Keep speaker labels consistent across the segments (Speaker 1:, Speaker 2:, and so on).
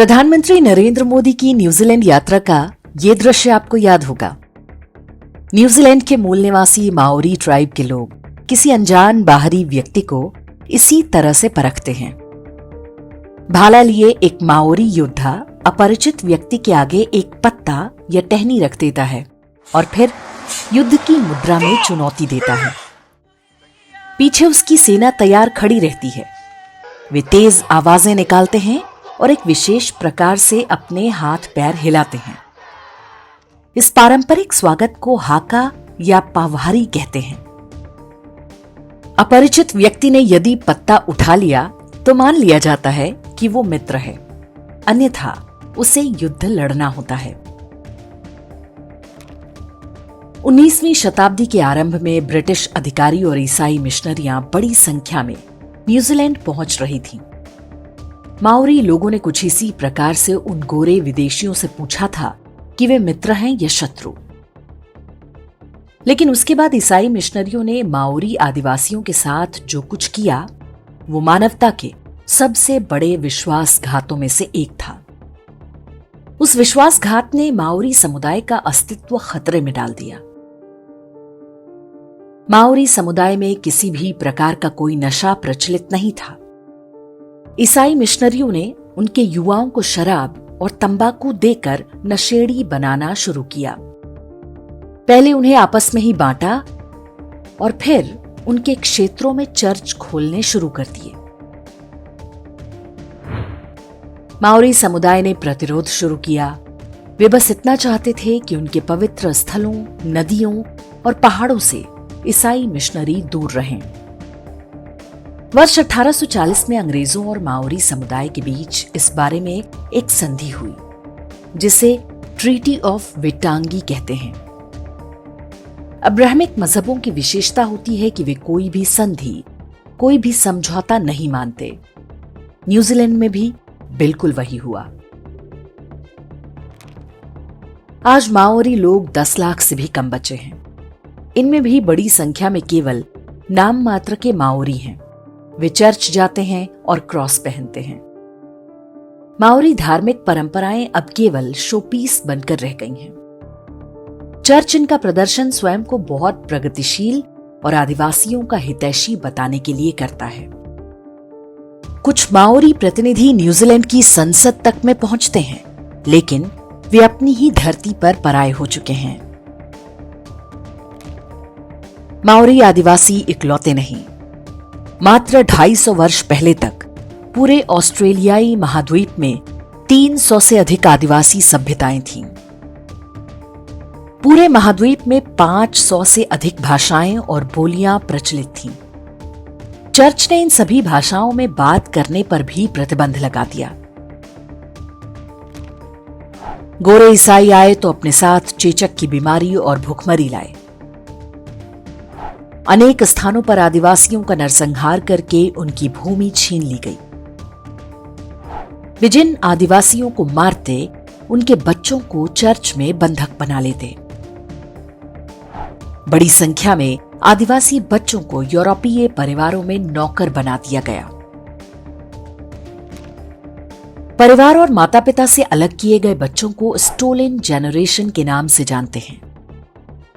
Speaker 1: प्रधानमंत्री नरेंद्र मोदी की न्यूजीलैंड यात्रा का ये दृश्य आपको याद होगा। न्यूजीलैंड के मूल निवासी माओरी ट्राइब के लोग किसी अनजान बाहरी व्यक्ति को इसी तरह से परखते हैं। भाला लिए एक माओरी योद्धा अपरिचित व्यक्ति के आगे एक पत्ता या टहनी रख देता है और फिर युद्ध की मुद्रा में चुनौती देता है। पीछे उसकी सेना तैयार खड़ी रहती है। वे तेज आवाजें निकालते हैं और एक विशेष प्रकार से अपने हाथ पैर हिलाते हैं। इस पारंपरिक स्वागत को हाका या पावहारी कहते हैं। अपरिचित व्यक्ति ने यदि पत्ता उठा लिया तो मान लिया जाता है कि वो मित्र है, अन्यथा उसे युद्ध लड़ना होता है। 19वीं शताब्दी के आरंभ में ब्रिटिश अधिकारी और ईसाई मिशनरियां बड़ी संख्या में न्यूजीलैंड पहुंच रही थीं। माओरी लोगों ने कुछ इसी प्रकार से उन गोरे विदेशियों से पूछा था कि वे मित्र हैं या शत्रु। लेकिन उसके बाद ईसाई मिशनरियों ने माओरी आदिवासियों के साथ जो कुछ किया वो मानवता के सबसे बड़े विश्वासघातों में से एक था। उस विश्वासघात ने माओरी समुदाय का अस्तित्व खतरे में डाल दिया। माओरी समुदाय में किसी भी प्रकार का कोई नशा प्रचलित नहीं था। ईसाई मिशनरियों ने उनके युवाओं को शराब और तंबाकू देकर नशेड़ी बनाना शुरू किया। पहले उन्हें आपस में ही बांटा और फिर उनके क्षेत्रों में चर्च खोलने शुरू कर दिए। माओरी समुदाय ने प्रतिरोध शुरू किया। वे बस इतना चाहते थे कि उनके पवित्र स्थलों, नदियों और पहाड़ों से ईसाई मिशनरी दूर रहें। वर्ष 1840 में अंग्रेजों और माओरी समुदाय के बीच इस बारे में एक संधि हुई, जिसे ट्रीटी ऑफ वेटांगी कहते हैं। अब्राहमिक मजहबों की विशेषता होती है कि वे कोई भी संधि, कोई भी समझौता नहीं मानते। न्यूजीलैंड में भी बिल्कुल वही हुआ। आज माओरी लोग 10 लाख से भी कम बचे हैं। इनमें भी बड़ी संख्या में केवल नाम मात्र के माओरी हैं। वे चर्च जाते हैं और क्रॉस पहनते हैं। माओरी धार्मिक परंपराएं अब केवल शोपीस बनकर रह गई हैं। चर्च इनका प्रदर्शन स्वयं को बहुत प्रगतिशील और आदिवासियों का हितैषी बताने के लिए करता है। कुछ माओरी प्रतिनिधि न्यूजीलैंड की संसद तक में पहुंचते हैं, लेकिन वे अपनी ही धरती पर पराये हो चुके हैं। माओरी आदिवासी इकलौते नहीं। मात्र 250 वर्ष पहले तक पूरे ऑस्ट्रेलियाई महाद्वीप में 300 से अधिक आदिवासी सभ्यताएं थीं। पूरे महाद्वीप में 500 से अधिक भाषाएं और बोलियां प्रचलित थीं। चर्च ने इन सभी भाषाओं में बात करने पर भी प्रतिबंध लगा दिया। गोरे ईसाई आए तो अपने साथ चेचक की बीमारी और भुखमरी लाए। अनेक स्थानों पर आदिवासियों का नरसंहार करके उनकी भूमि छीन ली गई। वे जिन आदिवासियों को मारते, उनके बच्चों को चर्च में बंधक बना लेते। बड़ी संख्या में आदिवासी बच्चों को यूरोपीय परिवारों में नौकर बना दिया गया। परिवार और माता पिता से अलग किए गए बच्चों को स्टोलन जेनरेशन के नाम से जानते हैं।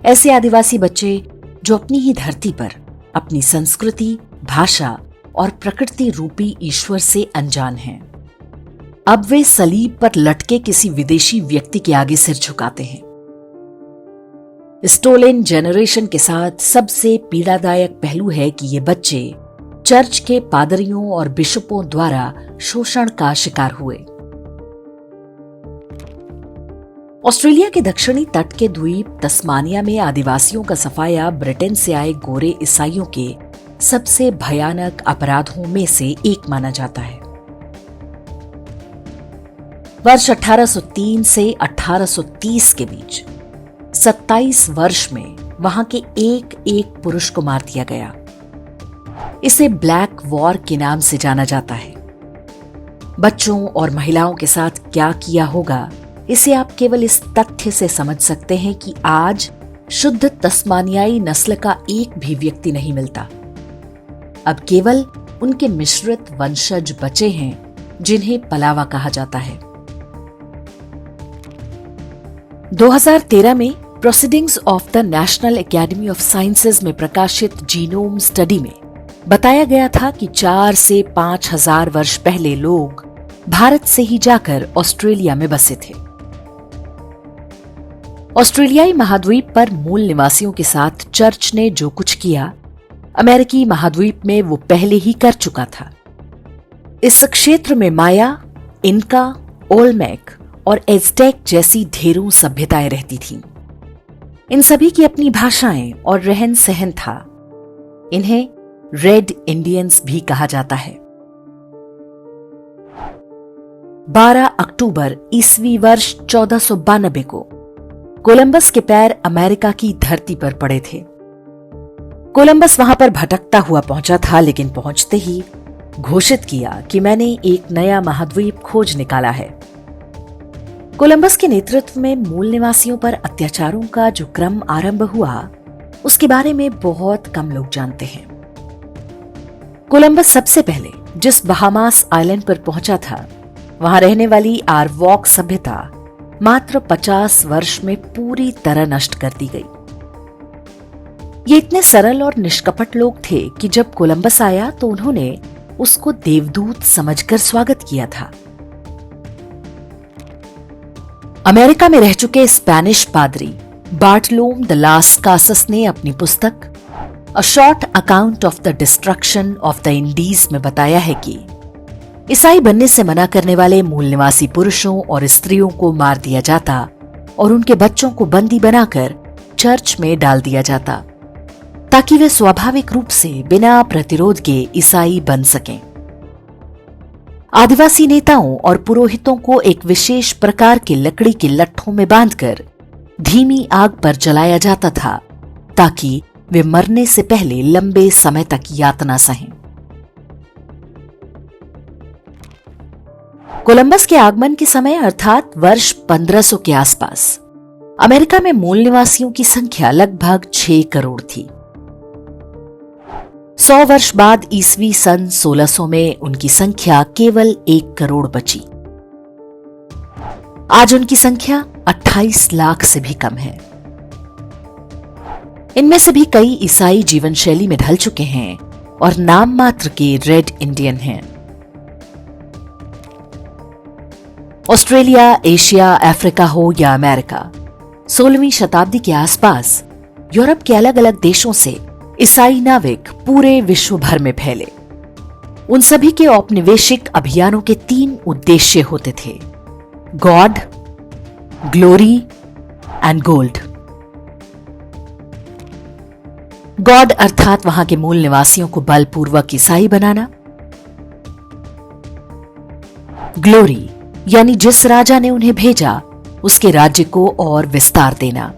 Speaker 1: ऐसे आदिवासी बच्चे जो अपनी ही धरती पर अपनी संस्कृति, भाषा और प्रकृति रूपी ईश्वर से अनजान हैं। अब वे सलीब पर लटके किसी विदेशी व्यक्ति के आगे सिर झुकाते हैं। स्टोलन जेनरेशन के साथ सबसे पीड़ादायक पहलू है कि ये बच्चे चर्च के पादरियों और बिशपों द्वारा शोषण का शिकार हुए। ऑस्ट्रेलिया के दक्षिणी तट के द्वीप तस्मानिया में आदिवासियों का सफाया ब्रिटेन से आए गोरे ईसाइयों के सबसे भयानक अपराधों में से एक माना जाता है। वर्ष 1803 से 1830 के बीच 27 वर्ष में वहां के एक पुरुष को मार दिया गया। इसे ब्लैक वॉर के नाम से जाना जाता है। बच्चों और महिलाओं के साथ क्या किया होगा, इसे आप केवल इस तथ्य से समझ सकते हैं कि आज शुद्ध तस्मानियाई नस्ल का एक भी व्यक्ति नहीं मिलता। अब केवल उनके मिश्रित वंशज बचे हैं जिन्हें पलावा कहा जाता है। 2013 में proceedings of the national academy of sciences में प्रकाशित जीनोम स्टडी में बताया गया था कि 4 से 5,000 वर्ष पहले लोग भारत से ही जाकर ऑस्ट्रेलिया में बसे थे। ऑस्ट्रेलियाई महाद्वीप पर मूल निवासियों के साथ चर्च ने जो कुछ किया, अमेरिकी महाद्वीप में वो पहले ही कर चुका था। इस क्षेत्र में माया, इनका, ओल्मेक और एज़टेक जैसी ढेरों सभ्यताएं रहती थीं। इन सभी की अपनी भाषाएं और रहन सहन था। इन्हें रेड इंडियंस भी कहा जाता है। 12 अक्टूबर ईस्वी वर्ष 1492 को कोलंबस के पैर अमेरिका की धरती पर पड़े थे। कोलंबस वहां पर भटकता हुआ पहुंचा था, लेकिन पहुंचते ही घोषित किया कि मैंने एक नया महाद्वीप खोज निकाला है। कोलंबस के नेतृत्व में मूल निवासियों पर अत्याचारों का जो क्रम आरंभ हुआ, उसके बारे में बहुत कम लोग जानते हैं। कोलंबस सबसे पहले जिस बहामास आइलैंड पर पहुंचा था, वहां रहने वाली आर्वॉक सभ्यता मात्र 50 वर्ष में पूरी तरह नष्ट कर दी गई। ये इतने सरल और निष्कपट लोग थे कि जब कोलंबस आया तो उन्होंने उसको देवदूत समझकर स्वागत किया था। अमेरिका में रह चुके स्पेनिश पादरी बार्टलोम द लास कासस ने अपनी पुस्तक a short account of the destruction of the Indies में बताया है कि ईसाई बनने से मना करने वाले मूल निवासी पुरुषों और स्त्रियों को मार दिया जाता और उनके बच्चों को बंदी बनाकर चर्च में डाल दिया जाता, ताकि वे स्वाभाविक रूप से बिना प्रतिरोध के ईसाई बन सकें। आदिवासी नेताओं और पुरोहितों को एक विशेष प्रकार के लकड़ी के लट्ठों में बांधकर धीमी आग पर जलाया जाता था, ताकि वे मरने से पहले लंबे समय तक यातना सहें। कोलंबस के आगमन के समय अर्थात वर्ष 1500 के आसपास अमेरिका में मूल निवासियों की संख्या लगभग 6 करोड़ थी। 100 वर्ष बाद ईस्वी सन 1600 में उनकी संख्या केवल 1 करोड़ बची। आज उनकी संख्या 28 लाख से भी कम है। इनमें से भी कई ईसाई जीवन शैली में ढल चुके हैं और नाम मात्र के रेड इंडियन हैं। ऑस्ट्रेलिया, एशिया, अफ्रीका हो या अमेरिका, 16वीं शताब्दी के आसपास यूरोप के अलग अलग देशों से ईसाई नाविक पूरे विश्व भर में फैले। उन सभी के औपनिवेशिक अभियानों के 3 उद्देश्य होते थे: God, glory and gold. God अर्थात वहां के मूल निवासियों को बलपूर्वक ईसाई बनाना। ग्लोरी यानी जिस राजा ने उन्हें भेजा उसके राज्य को और विस्तार देना।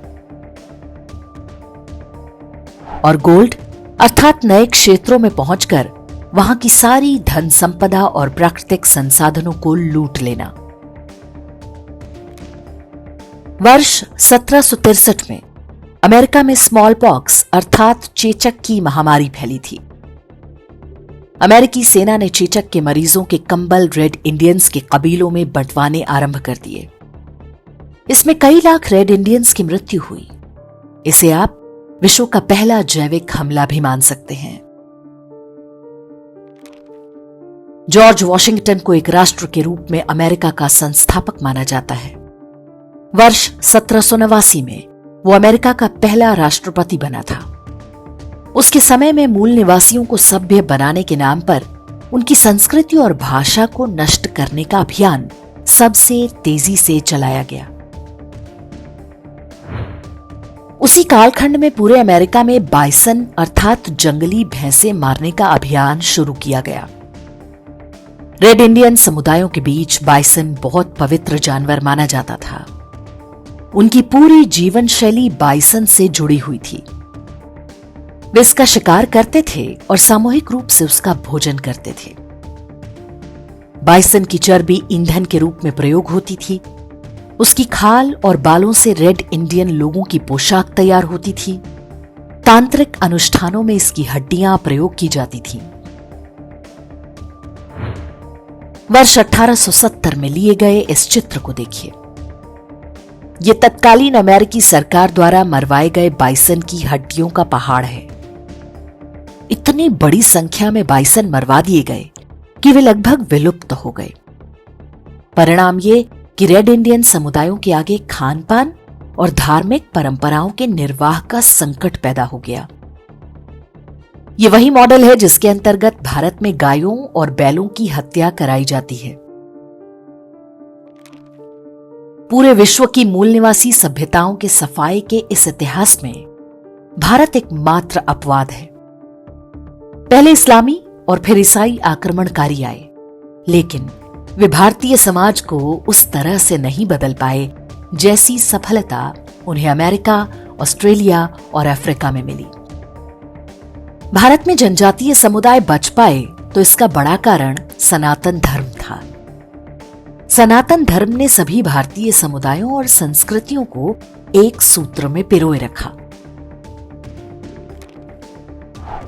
Speaker 1: और गोल्ड अर्थात नए क्षेत्रों में पहुंचकर वहां की सारी धन संपदा और प्राकृतिक संसाधनों को लूट लेना। वर्ष 1763 में अमेरिका में स्मॉल पॉक्स अर्थात चेचक की महामारी फैली थी। अमेरिकी सेना ने चेचक के मरीजों के कंबल रेड इंडियंस के कबीलों में बंटवाने आरंभ कर दिए। इसमें कई लाख रेड इंडियंस की मृत्यु हुई। इसे आप विश्व का पहला जैविक हमला भी मान सकते हैं। जॉर्ज वॉशिंगटन को एक राष्ट्र के रूप में अमेरिका का संस्थापक माना जाता है। वर्ष 1789 में वो अमेरिका का पहला राष्ट्रपति बना था। उसके समय में मूल निवासियों को सभ्य बनाने के नाम पर उनकी संस्कृति और भाषा को नष्ट करने का अभियान सबसे तेजी से चलाया गया। उसी कालखंड में पूरे अमेरिका में बाइसन अर्थात जंगली भैंसे मारने का अभियान शुरू किया गया। रेड इंडियन समुदायों के बीच बाइसन बहुत पवित्र जानवर माना जाता था। उनकी पूरी जीवन शैली बाइसन से जुड़ी हुई थी। वे इसका शिकार करते थे और सामूहिक रूप से उसका भोजन करते थे। बाइसन की चर्बी ईंधन के रूप में प्रयोग होती थी। उसकी खाल और बालों से रेड इंडियन लोगों की पोशाक तैयार होती थी। तांत्रिक अनुष्ठानों में इसकी हड्डियां प्रयोग की जाती थीं। वर्ष 1870 में लिए गए इस चित्र को देखिए। ये तत्कालीन अमेरिकी सरकार द्वारा मरवाए गए बाइसन की हड्डियों का पहाड़ है। इतनी बड़ी संख्या में बाइसन मरवा दिए गए कि वे लगभग विलुप्त हो गए। परिणाम ये कि रेड इंडियन समुदायों के आगे खान पान और धार्मिक परंपराओं के निर्वाह का संकट पैदा हो गया। ये वही मॉडल है जिसके अंतर्गत भारत में गायों और बैलों की हत्या कराई जाती है। पूरे विश्व की मूल निवासी सभ्यताओं के सफाए के इस इतिहास में भारत एक मात्र अपवाद है। पहले इस्लामी और फिर ईसाई आक्रमणकारी आए, लेकिन वे भारतीय समाज को उस तरह से नहीं बदल पाए जैसी सफलता उन्हें अमेरिका, ऑस्ट्रेलिया और अफ्रीका में मिली। भारत में जनजातीय समुदाय बच पाए तो इसका बड़ा कारण सनातन धर्म था। सनातन धर्म ने सभी भारतीय समुदायों और संस्कृतियों को एक सूत्र में पिरोए रखा।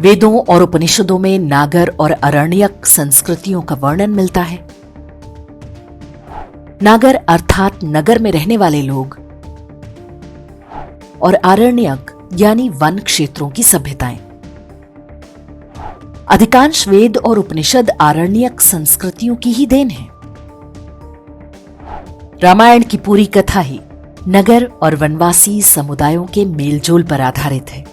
Speaker 1: वेदों और उपनिषदों में नागर और अरण्यक संस्कृतियों का वर्णन मिलता है। नागर अर्थात नगर में रहने वाले लोग और आरण्यक यानी वन क्षेत्रों की सभ्यताएं। अधिकांश वेद और उपनिषद आरण्यक संस्कृतियों की ही देन है। रामायण की पूरी कथा ही नगर और वनवासी समुदायों के मेलजोल पर आधारित है।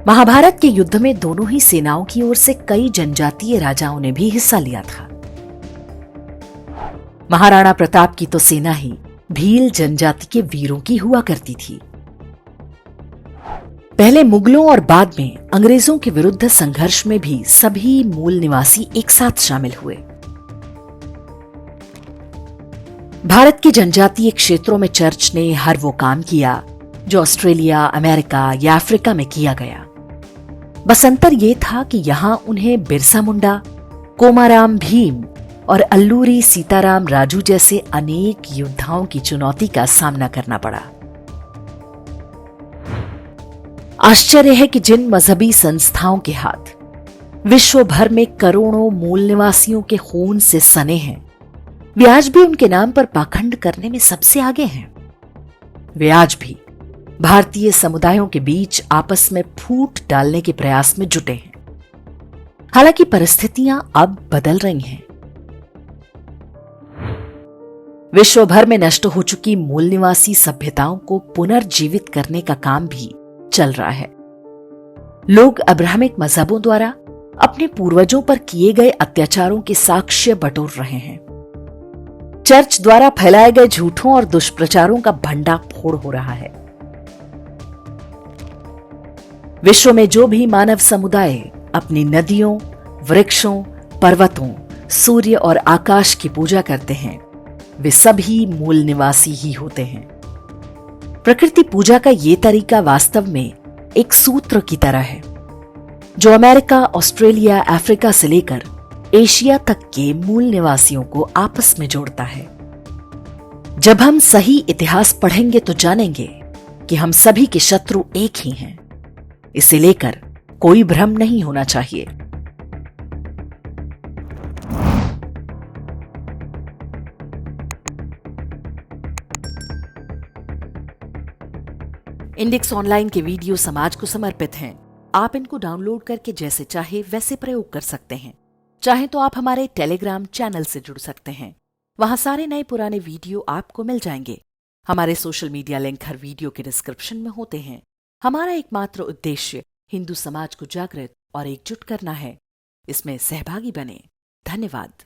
Speaker 1: महाभारत के युद्ध में दोनों ही सेनाओं की ओर से कई जनजातीय राजाओं ने भी हिस्सा लिया था। महाराणा प्रताप की तो सेना ही भील जनजाति के वीरों की हुआ करती थी। पहले मुगलों और बाद में अंग्रेजों के विरुद्ध संघर्ष में भी सभी मूल निवासी एक साथ शामिल हुए। भारत के जनजातीय क्षेत्रों में चर्च ने हर वो काम किया जो ऑस्ट्रेलिया, अमेरिका या अफ्रीका में किया गया। बस अंतर यह था कि यहां उन्हें बिरसा मुंडा, कोमाराम भीम और अल्लूरी सीताराम राजू जैसे अनेक योद्धाओं की चुनौती का सामना करना पड़ा। आश्चर्य है कि जिन मजहबी संस्थाओं के हाथ विश्व भर में करोड़ों मूल निवासियों के खून से सने हैं, वे आज भी उनके नाम पर पाखंड करने में सबसे आगे हैं। वे आज भी भारतीय समुदायों के बीच आपस में फूट डालने के प्रयास में जुटे हैं। हालांकि परिस्थितियां अब बदल रही हैं। विश्व भर में नष्ट हो चुकी मूल निवासी सभ्यताओं को पुनर्जीवित करने का काम भी चल रहा है। लोग अब्राहमिक मजहबों द्वारा अपने पूर्वजों पर किए गए अत्याचारों के साक्ष्य बटोर रहे हैं। चर्च द्वारा फैलाए गए झूठों और दुष्प्रचारों का भंडाफोड़ हो रहा है। विश्व में जो भी मानव समुदाय अपनी नदियों, वृक्षों, पर्वतों, सूर्य और आकाश की पूजा करते हैं, वे सभी मूल निवासी ही होते हैं। प्रकृति पूजा का ये तरीका वास्तव में एक सूत्र की तरह है जो अमेरिका, ऑस्ट्रेलिया, अफ्रीका से लेकर एशिया तक के मूल निवासियों को आपस में जोड़ता है। जब हम सही इतिहास पढ़ेंगे तो जानेंगे कि हम सभी के शत्रु एक ही हैं। इसे लेकर कोई भ्रम नहीं होना चाहिए। इंडेक्स ऑनलाइन के वीडियो समाज को समर्पित हैं। आप इनको डाउनलोड करके जैसे चाहे वैसे प्रयोग कर सकते हैं। चाहे तो आप हमारे टेलीग्राम चैनल से जुड़ सकते हैं। वहां सारे नए पुराने वीडियो आपको मिल जाएंगे। हमारे सोशल मीडिया लिंक हर वीडियो के डिस्क्रिप्शन में होते हैं। हमारा एकमात्र उद्देश्य हिंदू समाज को जागृत और एकजुट करना है। इसमें सहभागी बने। धन्यवाद।